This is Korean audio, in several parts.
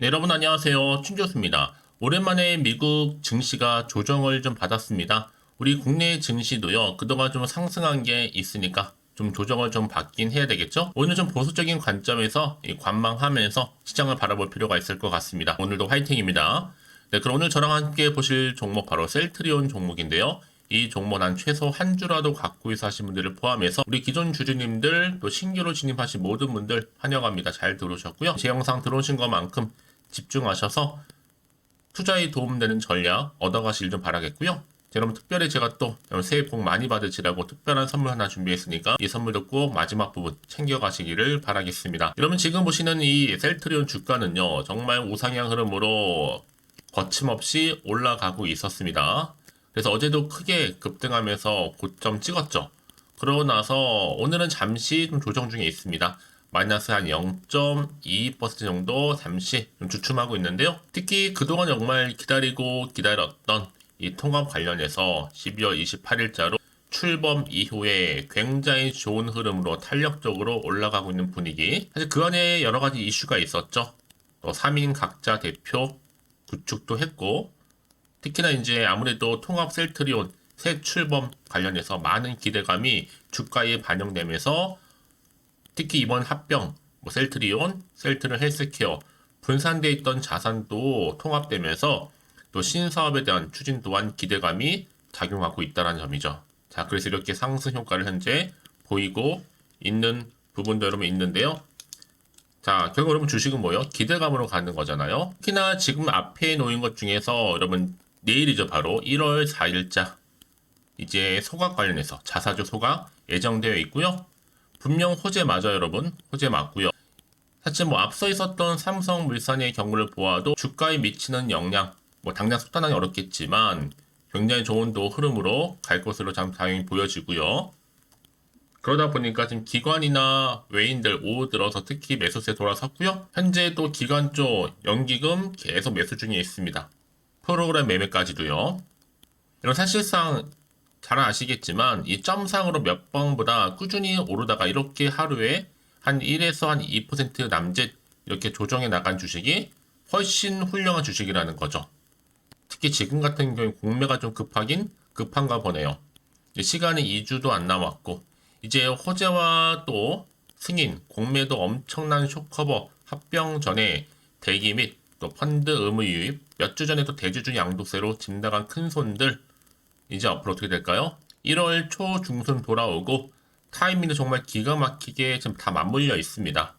네, 여러분 안녕하세요. 춘교수입니다. 오랜만에 미국 증시가 조정을 좀 받았습니다. 우리 국내 증시도요, 그동안 좀 상승한 게 있으니까 좀 조정을 좀 받긴 해야 되겠죠? 오늘 좀 보수적인 관점에서 관망하면서 시장을 바라볼 필요가 있을 것 같습니다. 오늘도 화이팅입니다. 네, 그럼 오늘 저랑 함께 보실 종목 바로 셀트리온 종목인데요. 이 종목 한 최소 한 주라도 갖고 있어 하신 분들을 포함해서 우리 기존 주주님들 또 신규로 진입하신 모든 분들 환영합니다. 잘 들어오셨고요. 제 영상 들어오신 것만큼 집중하셔서 투자에 도움되는 전략 얻어가시길 좀 바라겠고요. 여러분 특별히 제가 또 여러분 새해 복 많이 받으시라고 특별한 선물 하나 준비했으니까 이 선물도 꼭 마지막 부분 챙겨가시기를 바라겠습니다. 여러분 지금 보시는 이 셀트리온 주가는요, 정말 우상향 흐름으로 거침없이 올라가고 있었습니다. 그래서 어제도 크게 급등하면서 고점 찍었죠. 그러고 나서 오늘은 잠시 좀 조정 중에 있습니다. 마이너스 한 0.22% 정도 잠시 좀 주춤하고 있는데요. 특히 그동안 정말 기다렸던 이 통합 관련해서 12월 28일자로 출범 이후에 굉장히 좋은 흐름으로 탄력적으로 올라가고 있는 분위기. 사실 그 안에 여러 가지 이슈가 있었죠. 또 3인 각자 대표 구축도 했고, 특히나 이제 아무래도 통합 셀트리온 새 출범 관련해서 많은 기대감이 주가에 반영되면서 특히 이번 합병, 셀트리온, 셀트리온 헬스케어 분산돼 있던 자산도 통합되면서 또 신사업에 대한 추진 또한 기대감이 작용하고 있다는 점이죠. 자, 그래서 이렇게 상승 효과를 현재 보이고 있는 부분도 여러분 있는데요. 자, 결국 여러분 주식은 뭐예요? 기대감으로 가는 거잖아요. 특히나 지금 앞에 놓인 것 중에서 여러분 내일이죠. 바로 1월 4일자 이제 소각 관련해서 자사주 소각 예정되어 있고요. 분명 호재 맞아요, 여러분. 호재 맞고요. 사실 앞서 있었던 삼성물산의 경우를 보아도 주가에 미치는 영향, 당장 속단하기 어렵겠지만 굉장히 좋은 또 흐름으로 갈 것으로 당연히 보여지고요. 그러다 보니까 지금 기관이나 외인들 오후 들어서 특히 매수세 돌아섰고요. 현재 또 기관 쪽 연기금 계속 매수 중에 있습니다. 프로그램 매매까지도요. 이런 사실상 잘 아시겠지만 이 점상으로 몇 번보다 꾸준히 오르다가 이렇게 하루에 한 1에서 한 2% 남짓 이렇게 조정해 나간 주식이 훨씬 훌륭한 주식이라는 거죠. 특히 지금 같은 경우에 공매가 좀 급한가 보네요. 시간이 2주도 안 남았고 이제 호재와 또 승인, 공매도 엄청난 쇼커버 합병 전에 대기 및 또 펀드 의무 유입, 몇 주 전에 또 대주주 양도세로 집 나간 큰 손들 이제 앞으로 어떻게 될까요? 1월 초 중순 돌아오고 타이밍도 정말 기가 막히게 지금 다 맞물려 있습니다.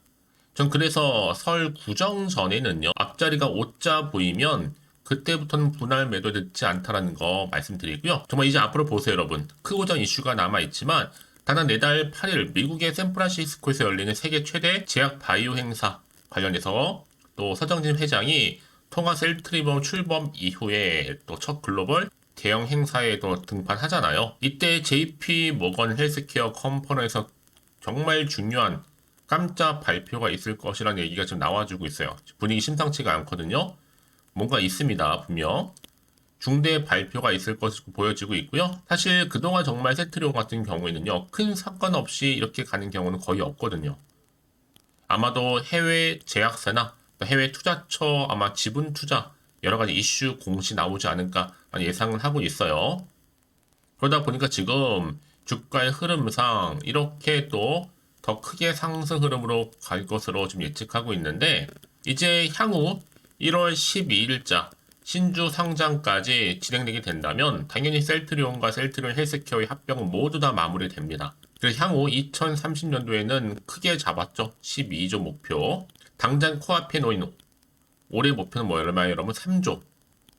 전 그래서 설 구정 전에는요, 앞자리가 5자 보이면 그때부터는 분할 매도 늦지 않다라는 거 말씀드리고요. 정말 이제 앞으로 보세요, 여러분. 크고전 이슈가 남아있지만 단한 내달 8일 미국의 샌프란시스코에서 열리는 세계 최대 제약 바이오 행사 관련해서 또 서정진 회장이 통화 셀트리온 출범 이후에 또 첫 글로벌 대형 행사에도 등판하잖아요. 이때 JP 모건 헬스케어 컨퍼런스에서 정말 중요한 깜짝 발표가 있을 것이라는 얘기가 지금 나와주고 있어요. 분위기 심상치가 않거든요. 뭔가 있습니다, 분명. 중대 발표가 있을 것으로 보여지고 있고요. 사실 그동안 정말 셀트리온 같은 경우에는요, 큰 사건 없이 이렇게 가는 경우는 거의 없거든요. 아마도 해외 제약사나 해외 투자처 아마 지분 투자 여러 가지 이슈 공시 나오지 않을까 예상을 하고 있어요. 그러다 보니까 지금 주가의 흐름상 이렇게 또 더 크게 상승 흐름으로 갈 것으로 좀 예측하고 있는데 이제 향후 1월 12일자 신주 상장까지 진행되게 된다면 당연히 셀트리온과 셀트리온 헬스케어의 합병은 모두 다 마무리됩니다. 그래서 향후 2030년도에는 크게 잡았죠. 12조 목표. 당장 코앞에 놓인 올해 목표는 얼마예요, 여러분? 3조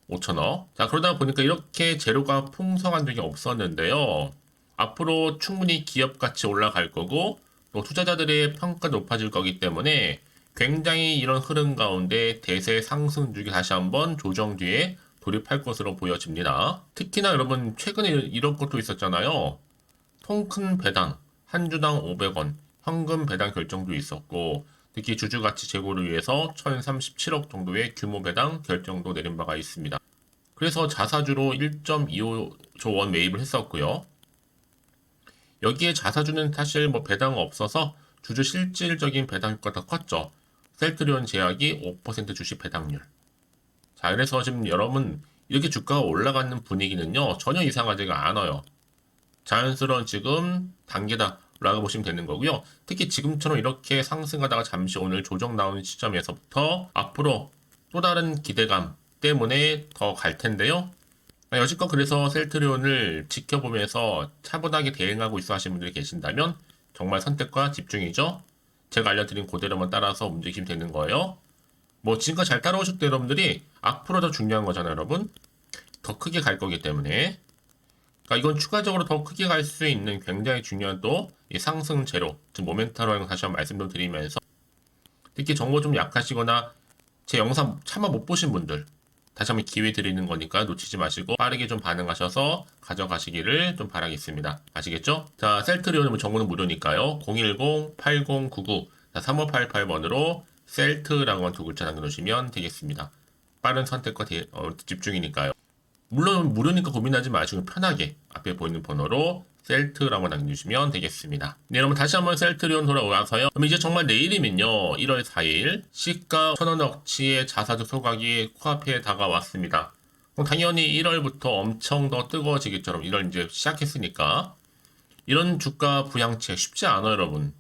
5천억. 자, 그러다 보니까 이렇게 재료가 풍성한 적이 없었는데요. 앞으로 충분히 기업 가치 올라갈 거고 또 투자자들의 평가 높아질 거기 때문에 굉장히 이런 흐름 가운데 대세 상승 주기 다시 한번 조정 뒤에 돌입할 것으로 보여집니다. 특히나 여러분 최근에 이런 것도 있었잖아요. 통 큰 배당, 한 주당 500원, 현금 배당 결정도 있었고 특히 주주가치 제고를 위해서 1037억 정도의 규모 배당 결정도 내린 바가 있습니다. 그래서 자사주로 1.25조 원 매입을 했었고요. 여기에 자사주는 사실 배당 없어서 주주 실질적인 배당 효과가 더 컸죠. 셀트리온 제약이 5% 주식 배당률. 자, 그래서 지금 여러분 이렇게 주가가 올라가는 분위기는요 전혀 이상하지가 않아요. 자연스러운 지금 단계다라고 보시면 되는 거고요. 특히 지금처럼 이렇게 상승하다가 잠시 오늘 조정 나오는 시점에서부터 앞으로 또 다른 기대감 때문에 더 갈 텐데요. 여지껏 그래서 셀트리온을 지켜보면서 차분하게 대응하고 있어 하시는 분들이 계신다면 정말 선택과 집중이죠. 제가 알려드린 그대로만 따라서 움직이시면 되는 거예요. 뭐 지금까지 잘 따라오셨던 여러분들이 앞으로 더 중요한 거잖아요, 여러분. 더 크게 갈 거기 때문에. 그러니까 이건 추가적으로 더 크게 갈 수 있는 굉장히 중요한 또 이 상승 제로, 즉 모멘텀이라는 거 다시 한번 말씀 좀 드리면서 특히 정보 좀 약하시거나 제 영상 차마 못 보신 분들 다시 한번 기회 드리는 거니까 놓치지 마시고 빠르게 좀 반응하셔서 가져가시기를 좀 바라겠습니다. 아시겠죠? 자, 셀트리온 정보는 무료니까요. 010-8099-3588번으로 셀트라고 두 글자 남겨놓으시면 되겠습니다. 빠른 선택과 집중이니까요. 물론 무료니까 고민하지 마시고 편하게 앞에 보이는 번호로 셀트라고 남겨주시면 되겠습니다. 네, 여러분 다시 한번 셀트리온 돌아와서요. 그럼 이제 정말 내일이면요. 1월 4일 시가 1,000원어치의 자사주 소각이 코앞에 다가왔습니다. 그럼 당연히 1월부터 엄청 더 뜨거워지겠죠. 1월 이제 시작했으니까. 이런 주가 부양책 쉽지 않아요, 여러분.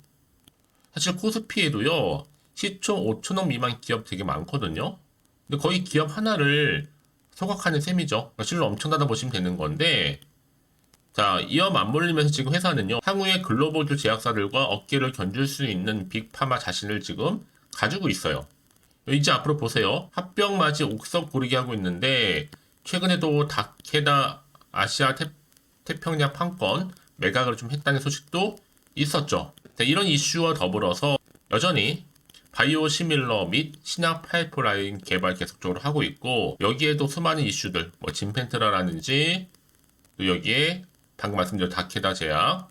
사실 코스피에도요. 시총 5,000원 미만 기업 되게 많거든요. 근데 거의 기업 하나를 소각하는 셈이죠. 실로 엄청나다 보시면 되는 건데 자, 이어 맞물리면서 지금 회사는요. 향후에 글로벌 제약사들과 어깨를 견줄 수 있는 빅파마 자신을 지금 가지고 있어요. 이제 앞으로 보세요. 합병맞이 옥석 고르기 하고 있는데 최근에도 다케다 아시아 태평양 판권 매각을 좀 했다는 소식도 있었죠. 자, 이런 이슈와 더불어서 여전히 바이오 시밀러 및 신약 파이프라인 개발 계속적으로 하고 있고 여기에도 수많은 이슈들 뭐 진펜트라라든지 또 여기에 방금 말씀드린 다케다 제약,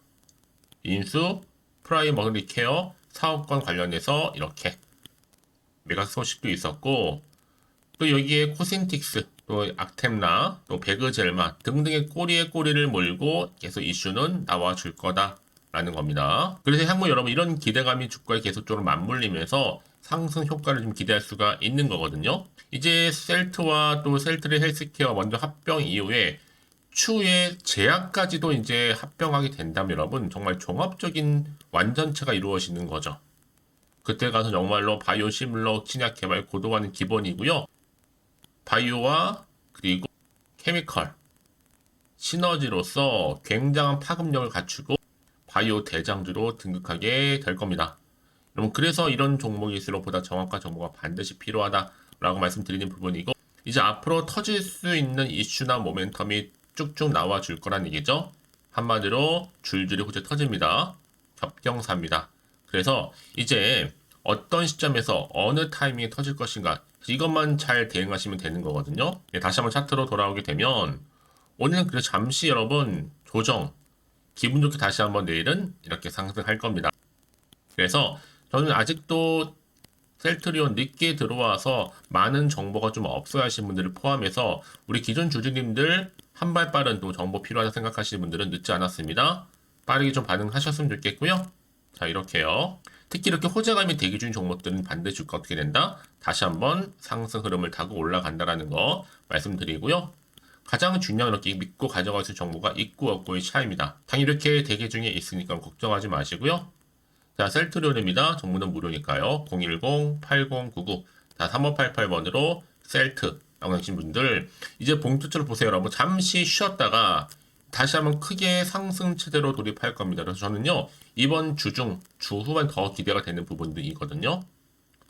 인수, 프라이머리 케어 사업권 관련해서 이렇게 매각 소식도 있었고 또 여기에 코신틱스, 또 악템라, 또 베그젤마 등등의 꼬리에 꼬리를 몰고 계속 이슈는 나와줄 거다라는 겁니다. 그래서 향후 여러분 이런 기대감이 주가에 계속적으로 맞물리면서 상승 효과를 좀 기대할 수가 있는 거거든요. 이제 셀트와 또 셀트리 헬스케어 먼저 합병 이후에 추후에 제약까지도 이제 합병하게 된다면 여러분 정말 종합적인 완전체가 이루어지는 거죠. 그때 가서 정말로 바이오 시밀러 신약 개발 고도화는 기본이고요. 바이오와 그리고 케미컬 시너지로서 굉장한 파급력을 갖추고 바이오 대장주로 등극하게 될 겁니다. 여러분 그래서 이런 종목일수록 보다 정확한 정보가 반드시 필요하다라고 말씀드리는 부분이고 이제 앞으로 터질 수 있는 이슈나 모멘텀이 쭉쭉 나와줄 거란 얘기죠. 한마디로 줄줄이 호재 터집니다. 겹경사입니다. 그래서 이제 어떤 시점에서 어느 타이밍에 터질 것인가 이것만 잘 대응하시면 되는 거거든요. 네, 다시 한번 차트로 돌아오게 되면 오늘은 그래서 잠시 여러분 조정 기분 좋게 다시 한번 내일은 이렇게 상승할 겁니다. 그래서 저는 아직도 셀트리온 늦게 들어와서 많은 정보가 좀 없어야 하시는 분들을 포함해서 우리 기존 주주님들 한 발 빠른 또 정보 필요하다 생각하시는 분들은 늦지 않았습니다. 빠르게 좀 반응하셨으면 좋겠고요. 자 이렇게요. 특히 이렇게 호재감이 대기 중인 종목들은 반드시 주가 어떻게 된다? 다시 한번 상승 흐름을 타고 올라간다라는 거 말씀드리고요. 가장 중요한 이렇게 믿고 가져갈 수 있는 정보가 있고 없고의 차이입니다. 당연히 이렇게 대기 중에 있으니까 걱정하지 마시고요. 자, 셀트리온입니다. 정보는 무료니까요. 010-8099 3588번으로 셀트 라고 하신 분들 이제 봉투처럼 보세요. 여러분 잠시 쉬었다가 다시 한번 크게 상승 체제로 돌입할 겁니다. 그래서 저는요 이번 주 후반 더 기대가 되는 부분들이거든요.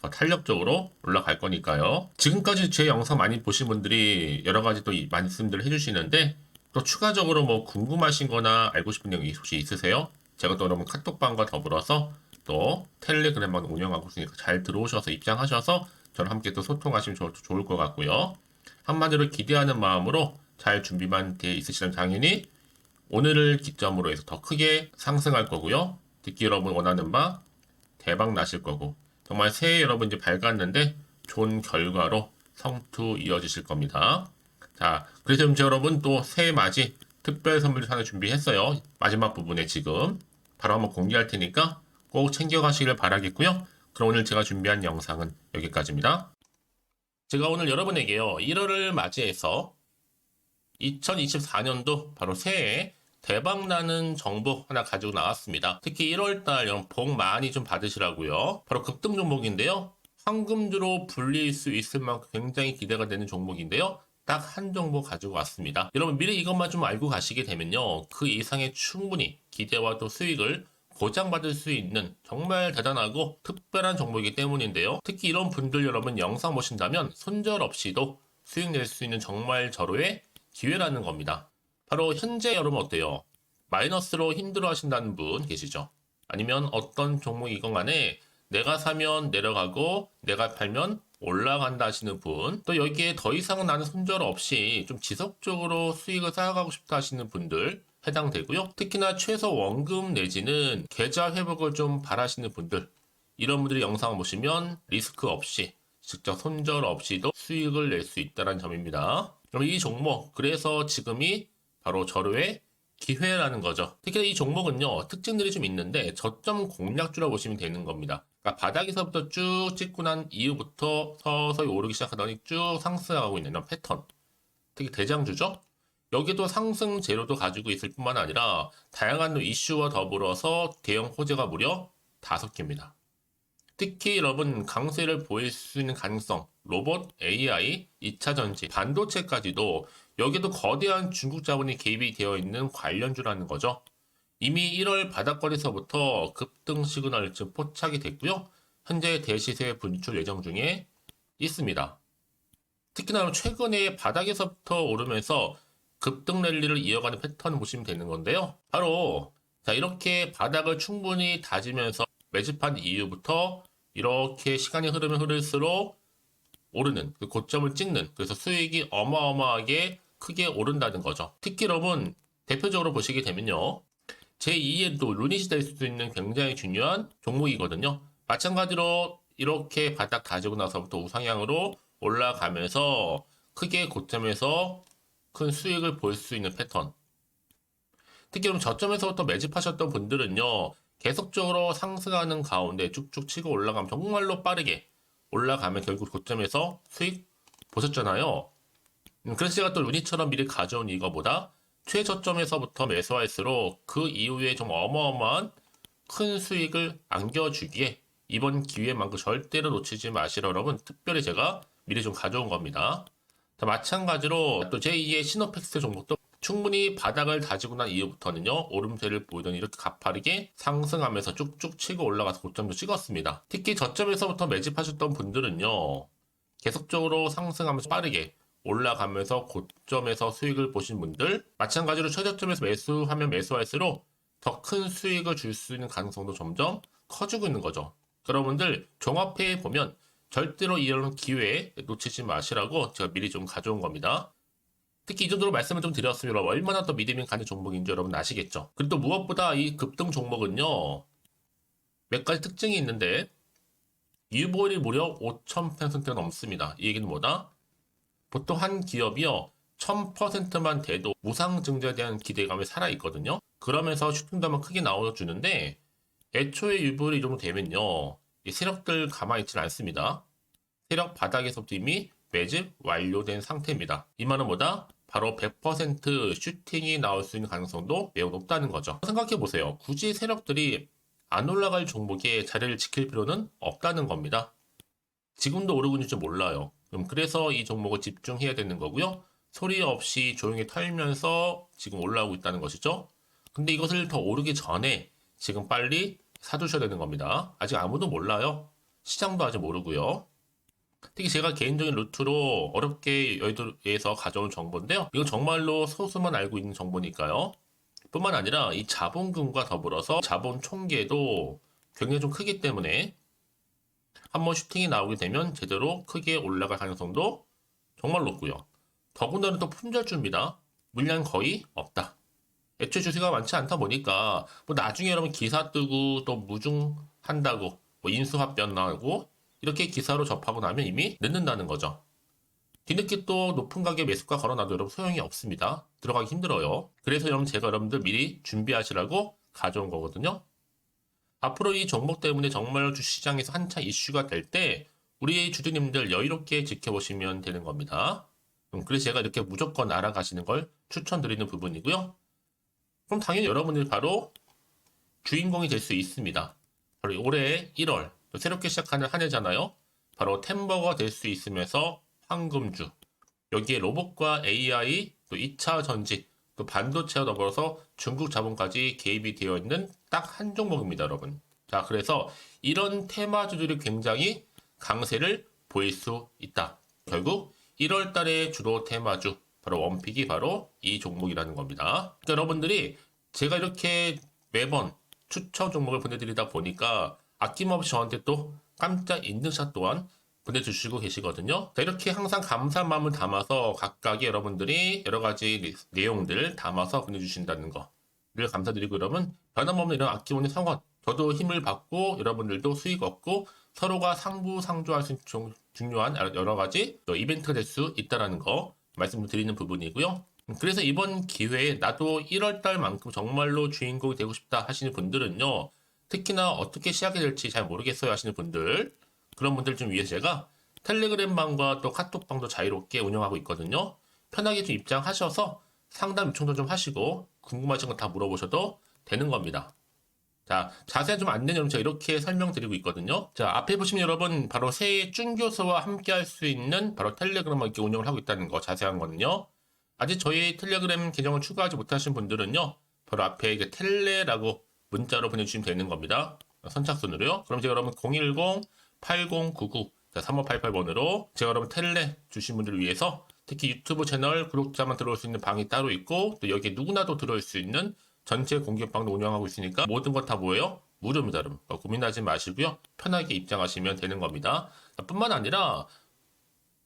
더 탄력적으로 올라갈 거니까요. 지금까지 제 영상 많이 보신 분들이 여러 가지 또 말씀들을 해주시는데 또 추가적으로 뭐 궁금하신 거나 알고 싶은 내용이 혹시 있으세요? 제가 또 여러분 카톡방과 더불어서 또 텔레그램만 운영하고 있으니까 잘 들어오셔서 입장하셔서 저랑 함께 또 소통하시면 좋을 것 같고요. 한마디로 기대하는 마음으로 잘 준비만 돼 있으시면 당연히 오늘을 기점으로 해서 더 크게 상승할 거고요. 듣기 여러분 원하는 바 대박 나실 거고 정말 새해 여러분 이제 밝았는데 좋은 결과로 성투 이어지실 겁니다. 자, 그래서 이제 여러분 또 새해 맞이 특별 선물 하나 준비했어요. 마지막 부분에 지금 바로 한번 공개할 테니까 꼭 챙겨가시길 바라겠고요. 그럼 오늘 제가 준비한 영상은 여기까지입니다. 제가 오늘 여러분에게요, 1월을 맞이해서 2024년도 바로 새해 대박나는 정보 하나 가지고 나왔습니다. 특히 1월달 여러분 복 많이 좀 받으시라고요. 바로 급등 종목인데요. 황금주로 불릴 수 있을 만큼 굉장히 기대가 되는 종목인데요. 딱 한 종목 가지고 왔습니다. 여러분 미리 이것만 좀 알고 가시게 되면요, 그 이상의 충분히 기대와 또 수익을 보장받을 수 있는 정말 대단하고 특별한 종목이기 때문인데요. 특히 이런 분들 여러분 영상 보신다면 손절없이도 수익 낼 수 있는 정말 절호의 기회라는 겁니다. 바로 현재 여러분 어때요? 마이너스로 힘들어 하신다는 분 계시죠? 아니면 어떤 종목이건 간에 내가 사면 내려가고 내가 팔면 올라간다 하시는 분, 또 여기에 더 이상 나는 손절 없이 좀 지속적으로 수익을 쌓아가고 싶다 하시는 분들 해당되고요. 특히나 최소 원금 내지는 계좌 회복을 좀 바라시는 분들, 이런 분들이 영상을 보시면 리스크 없이 직접 손절 없이도 수익을 낼 수 있다는 점입니다. 그럼 이 종목, 그래서 지금이 바로 절호의 기회라는 거죠. 특히 이 종목은요, 특징들이 좀 있는데 저점 공략주라고 보시면 되는 겁니다. 그러니까 바닥에서부터 쭉 찍고 난 이후부터 서서히 오르기 시작하더니 쭉 상승하고 있는 이런 패턴. 특히 대장주죠. 여기도 상승 재료도 가지고 있을 뿐만 아니라 다양한 이슈와 더불어서 대형 호재가 무려 5개입니다. 특히 여러분 강세를 보일 수 있는 가능성, 로봇, AI, 2차 전지, 반도체까지도 여기도 거대한 중국 자본이 개입이 되어 있는 관련주라는 거죠. 이미 1월 바닥권에서부터 급등 시그널 즉 포착이 됐고요. 현재 대시세 분출 예정 중에 있습니다. 특히나 최근에 바닥에서부터 오르면서 급등 랠리를 이어가는 패턴을 보시면 되는 건데요. 바로 자, 이렇게 바닥을 충분히 다지면서 매집한 이후부터 이렇게 시간이 흐르면 흐를수록 오르는, 그 고점을 찍는, 그래서 수익이 어마어마하게 크게 오른다는 거죠. 특히 여러분 대표적으로 보시게 되면요, 제2의 또 루닛이 될 수도 있는 굉장히 중요한 종목이거든요. 마찬가지로 이렇게 바닥 다지고 나서부터 우상향으로 올라가면서 크게 고점에서 큰 수익을 볼 수 있는 패턴. 특히 그럼 저점에서부터 매집하셨던 분들은요, 계속적으로 상승하는 가운데 쭉쭉 치고 올라가면 정말로 빠르게 올라가면 결국 고점에서 수익 보셨잖아요. 그래서 제가 또 루니처럼 미리 가져온 이거보다 최저점에서부터 매수할수록 그 이후에 좀 어마어마한 큰 수익을 안겨주기에 이번 기회만큼 절대로 놓치지 마시라 여러분, 특별히 제가 미리 좀 가져온 겁니다. 자, 마찬가지로 또 제2의 시노팩스 종목도 충분히 바닥을 다지고 난 이후부터는요, 오름세를 보이더니 이렇게 가파르게 상승하면서 쭉쭉 치고 올라가서 고점도 찍었습니다. 특히 저점에서부터 매집하셨던 분들은요, 계속적으로 상승하면서 빠르게 올라가면서 고점에서 수익을 보신 분들, 마찬가지로 최저점에서 매수하면 매수할수록 더 큰 수익을 줄 수 있는 가능성도 점점 커지고 있는 거죠. 여러분들 종합해 보면 절대로 이런 기회에 놓치지 마시라고 제가 미리 좀 가져온 겁니다. 특히 이 정도로 말씀을 좀 드렸으면 얼마나 더 믿음이 가는 종목인지 여러분 아시겠죠? 그리고 또 무엇보다 이 급등 종목은요, 몇 가지 특징이 있는데 유보율이 무려 5,000%가 넘습니다. 이 얘기는 뭐다? 보통 한 기업이요, 1000%만 돼도 무상증자에 대한 기대감이 살아있거든요. 그러면서 슈팅도 한번 크게 나와주는데 애초에 유보율이 이 정도 되면요, 이 세력들 가만히 있지는 않습니다. 세력 바닥에서부터 이미 매집 완료된 상태입니다. 이 말은 뭐다? 바로 100% 슈팅이 나올 수 있는 가능성도 매우 높다는 거죠. 생각해보세요. 굳이 세력들이 안 올라갈 종목에 자리를 지킬 필요는 없다는 겁니다. 지금도 오르고 있는지 몰라요. 그래서 이 종목을 집중해야 되는 거고요. 소리 없이 조용히 털면서 지금 올라오고 있다는 것이죠. 근데 이것을 더 오르기 전에 지금 빨리 사두셔야 되는 겁니다. 아직 아무도 몰라요. 시장도 아직 모르고요. 특히 제가 개인적인 루트로 어렵게 여의도에서 가져온 정보인데요. 이건 정말로 소수만 알고 있는 정보니까요. 뿐만 아니라 이 자본금과 더불어서 자본 총계도 굉장히 좀 크기 때문에 한번 슈팅이 나오게 되면 제대로 크게 올라갈 가능성도 정말 높고요. 더군다나 또 품절주입니다. 물량 거의 없다. 애초에 주식가 많지 않다 보니까 뭐 나중에 여러분 기사 뜨고 또 무중한다고 뭐 인수합병 나오고 이렇게 기사로 접하고 나면 이미 늦는다는 거죠. 뒤늦게 또 높은 가격 매수가 걸어놔도 여러분 소용이 없습니다. 들어가기 힘들어요. 그래서 여러분 제가 여러분들 미리 준비하시라고 가져온 거거든요. 앞으로 이 종목 때문에 정말 주시장에서 한차 이슈가 될 때 우리 주주님들 여유롭게 지켜보시면 되는 겁니다. 그래서 제가 이렇게 무조건 알아가시는 걸 추천드리는 부분이고요. 그럼 당연히 여러분들이 바로 주인공이 될 수 있습니다. 바로 올해 1월 또 새롭게 시작하는 한 해잖아요. 바로 템버가 될 수 있으면서 황금주, 여기에 로봇과 AI, 또 2차 전지, 또 반도체와 더불어서 중국 자본까지 개입이 되어 있는 딱 한 종목입니다, 여러분. 자, 그래서 이런 테마주들이 굉장히 강세를 보일 수 있다. 결국 1월 달에 주로 테마주, 바로 원픽이 바로 이 종목이라는 겁니다. 그러니까 여러분들이 제가 이렇게 매번 추천 종목을 보내드리다 보니까 아낌없이 저한테 또 깜짝 인증샷 또한 보내주시고 계시거든요. 자, 이렇게 항상 감사한 마음을 담아서 각각의 여러분들이 여러 가지 내용들 담아서 보내주신다는 거를 감사드리고, 여러분 변함없는 이런 아낌없는 성원, 저도 힘을 받고 여러분들도 수익 얻고 서로가 상부상조할 수 있는 중요한 여러 가지 이벤트가 될 수 있다는 거 말씀드리는 부분이고요. 그래서 이번 기회에 나도 1월달만큼 정말로 주인공이 되고 싶다 하시는 분들은요, 특히나 어떻게 시작이 될지 잘 모르겠어요 하시는 분들, 그런 분들 좀 위해서 제가 텔레그램 방과 또 카톡방도 자유롭게 운영하고 있거든요. 편하게 좀 입장하셔서 상담 요청도 좀 하시고 궁금하신 거 다 물어보셔도 되는 겁니다. 자, 자세한 좀 안내는 제가 이렇게 설명드리고 있거든요. 자, 앞에 보시면 여러분 바로 새해 쭌교수와 함께 할 수 있는 바로 텔레그램을 이렇게 운영을 하고 있다는 거, 자세한 거는요. 아직 저희 텔레그램 계정을 추가하지 못하신 분들은요, 바로 앞에 이제 텔레라고 문자로 보내주시면 되는 겁니다. 선착순으로요. 그럼 제가 여러분 010-8099-3588번으로 제가 여러분 텔레 주신 분들을 위해서 특히 유튜브 채널 구독자만 들어올 수 있는 방이 따로 있고, 또 여기에 누구나도 들어올 수 있는 전체 공개방도 운영하고 있으니까 모든 것 다 뭐예요? 무료입니다, 여러분. 고민하지 마시고요. 편하게 입장하시면 되는 겁니다. 뿐만 아니라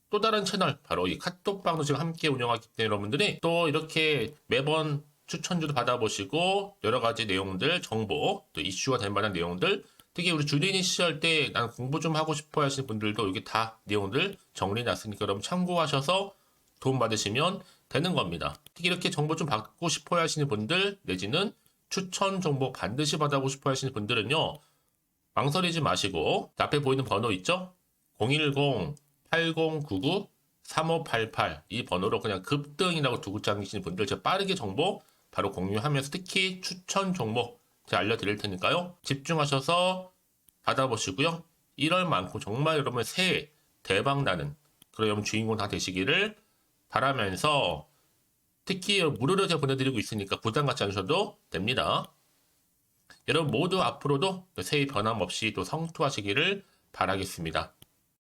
또 다른 채널, 바로 이 카톡방도 지금 함께 운영하기 때문에 여러분들이 또 이렇게 매번 추천주도 받아보시고 여러 가지 내용들, 정보, 또 이슈가 될 만한 내용들, 특히 우리 주린이 시절 때 난 공부 좀 하고 싶어 하시는 분들도 여기 다 내용들 정리해놨으니까 여러분 참고하셔서 도움 받으시면 되는 겁니다. 특히 이렇게 정보 좀 받고 싶어 하시는 분들, 내지는 추천 정보 반드시 받아보고 싶어 하시는 분들은요, 망설이지 마시고 앞에 보이는 번호 있죠? 010-8099-3588 이 번호로 그냥 급등이라고 두고 당기시는 분들 제가 빠르게 정보 바로 공유하면서 특히 추천 종목 제가 알려드릴 테니까요. 집중하셔서 받아보시고요. 1월만큼 정말 여러분 새해 대박나는 그런 여러분 주인공 다 되시기를 바라면서, 특히 무료로 제가 보내드리고 있으니까 부담 갖지 않으셔도 됩니다. 여러분 모두 앞으로도 새해 변함없이 또 성투하시기를 바라겠습니다.